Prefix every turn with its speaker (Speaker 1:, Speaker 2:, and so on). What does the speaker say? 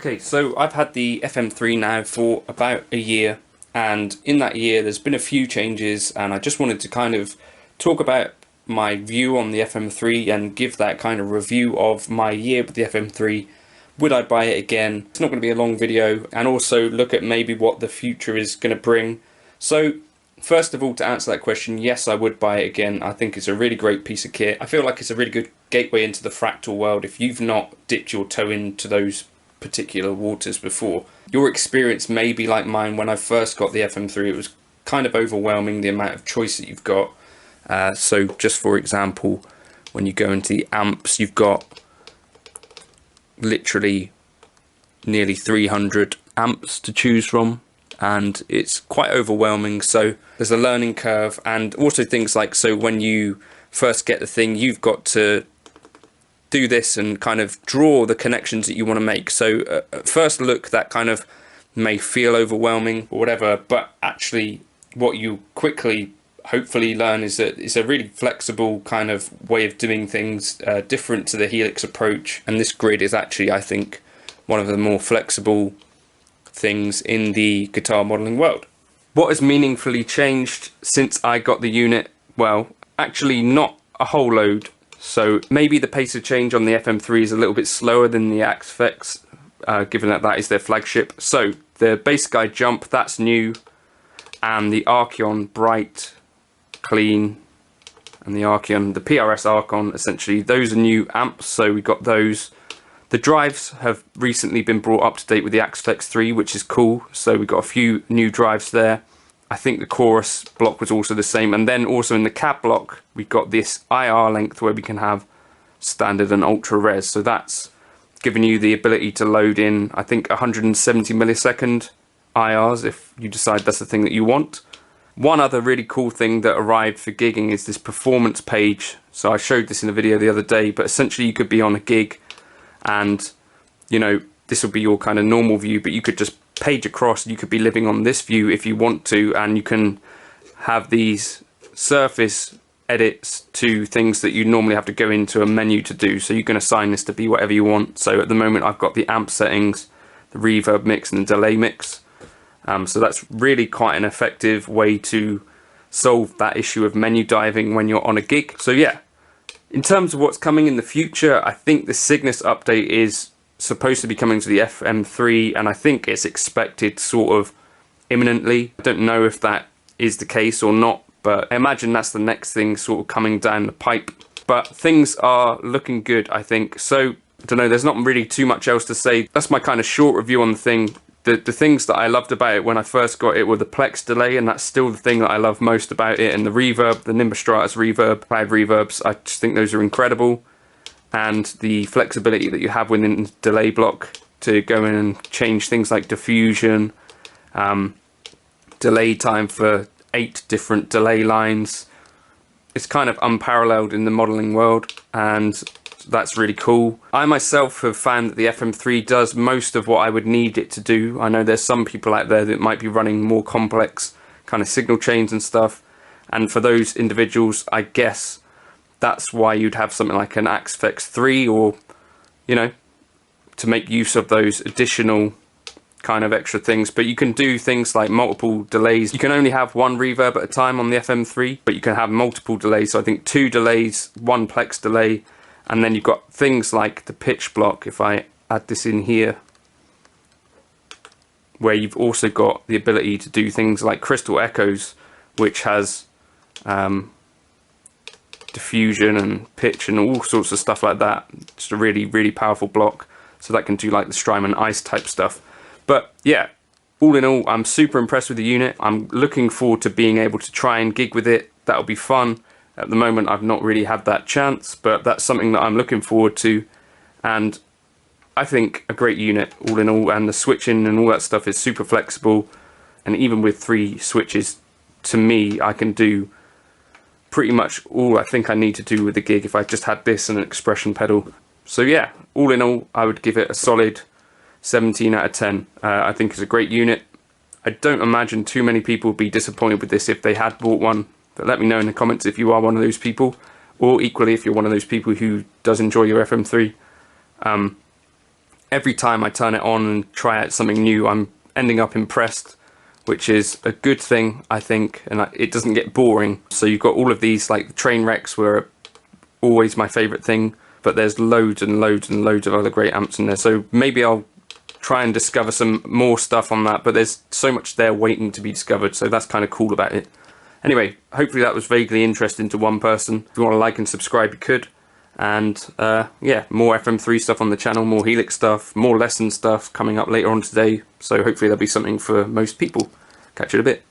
Speaker 1: Okay, so I've had the FM3 now for about a year, and in that year there's been a few changes, and I just wanted to kind of talk about my view on the FM3 and give that kind of review of my year with the FM3. Would I buy it again? It's not going to be a long video, and also look at maybe what the future is going to bring. So first of all, to answer that question, yes, I would buy it again. I think it's a really great piece of kit. I feel like it's a really good gateway into the Fractal world. If you've not dipped your toe into those particular waters before, your experience may be like mine. When I first got the FM3, it was kind of overwhelming, the amount of choice that you've got. So just for example, when you go into the amps, you've got literally nearly 300 amps to choose from, and it's quite overwhelming. So there's a learning curve, and also things like, so when you first get the thing, you've got to do this and kind of draw the connections that you want to make. So at first look, that kind of may feel overwhelming or whatever, but actually what you quickly hopefully learn is that it's a really flexible kind of way of doing things, different to the Helix approach. And this grid is actually, I think, one of the more flexible things in the guitar modeling world. What has meaningfully changed since I got the unit? Well, actually not a whole load. So maybe the pace of change on the FM3 is a little bit slower than the Axe, given that that is their flagship. So the bass guide jump, that's new, and the Archeon bright, clean, and the Archeon, the PRS Archon, essentially, those are new amps, so we got those. The drives have recently been brought up to date with the Axe 3, which is cool, so we got a few new drives there. I think the chorus block was also the same, and then also in the cab block we've got this IR length where we can have standard and ultra res, so that's giving you the ability to load in, I think, 170 millisecond IRs if you decide that's the thing that you want. One other really cool thing that arrived for gigging is this performance page. So I showed this in a video the other day, but essentially you could be on a gig and, you know, this will be your kind of normal view, but you could just page across, you could be living on this view if you want to, and you can have these surface edits to things that you normally have to go into a menu to do. So you can assign this to be whatever you want. So at the moment I've got the amp settings, the reverb mix and the delay mix. So that's really quite an effective way to solve that issue of menu diving when you're on a gig. So yeah, in terms of what's coming in the future, I think the Cygnus update is supposed to be coming to the FM3, and I think it's expected sort of imminently. I don't know if that is the case or not, but I imagine that's the next thing sort of coming down the pipe. But things are looking good, I think. So, I don't know, there's not really too much else to say. That's my kind of short review on the thing. The things that I loved about it when I first got it were the Plex delay, and that's still the thing that I love most about it, and the reverb, the Nimbus Stratus reverb, cloud reverbs. I just think those are incredible. And the flexibility that you have within the delay block to go in and change things like diffusion, delay time for 8 different delay lines. It's kind of unparalleled in the modeling world, and that's really cool. I myself have found that the FM3 does most of what I would need it to do. I know there's some people out there that might be running more complex kind of signal chains and stuff, and for those individuals, I guess that's why you'd have something like an Axe-Fx 3, or, you know, to make use of those additional kind of extra things. But you can do things like multiple delays. You can only have one reverb at a time on the FM3, but you can have multiple delays. So I think 2 delays, 1 Plex delay, and then you've got things like the pitch block, if I add this in here, where you've also got the ability to do things like crystal echoes, which has diffusion and pitch and all sorts of stuff like that. Just a really, really powerful block. So that can do like the Strymon Ice type stuff. But yeah, all in all, I'm super impressed with the unit. I'm looking forward to being able to try and gig with it. That'll be fun. At the moment, I've not really had that chance, but that's something that I'm looking forward to. And I think a great unit, all in all, and the switching and all that stuff is super flexible. And even with 3 switches, to me, I can do pretty much all I think I need to do with the gig if I just had this and an expression pedal. So yeah, all in all, I would give it a solid 17 out of 10. I think it's a great unit. I don't imagine too many people would be disappointed with this if they had bought one. But let me know in the comments if you are one of those people, or equally if you're one of those people who does enjoy your FM3. Every time I turn it on and try out something new, I'm ending up impressed, which is a good thing, I think, and it doesn't get boring. So you've got all of these, like the train wrecks were always my favourite thing, but there's loads and loads and loads of other great amps in there. So maybe I'll try and discover some more stuff on that, but there's so much there waiting to be discovered, so that's kind of cool about it. Anyway, hopefully that was vaguely interesting to one person. If you want to like and subscribe, you could. And yeah, more FM3 stuff on the channel, more Helix stuff, more lesson stuff coming up later on today. So hopefully there'll be something for most people. Catch you in a bit.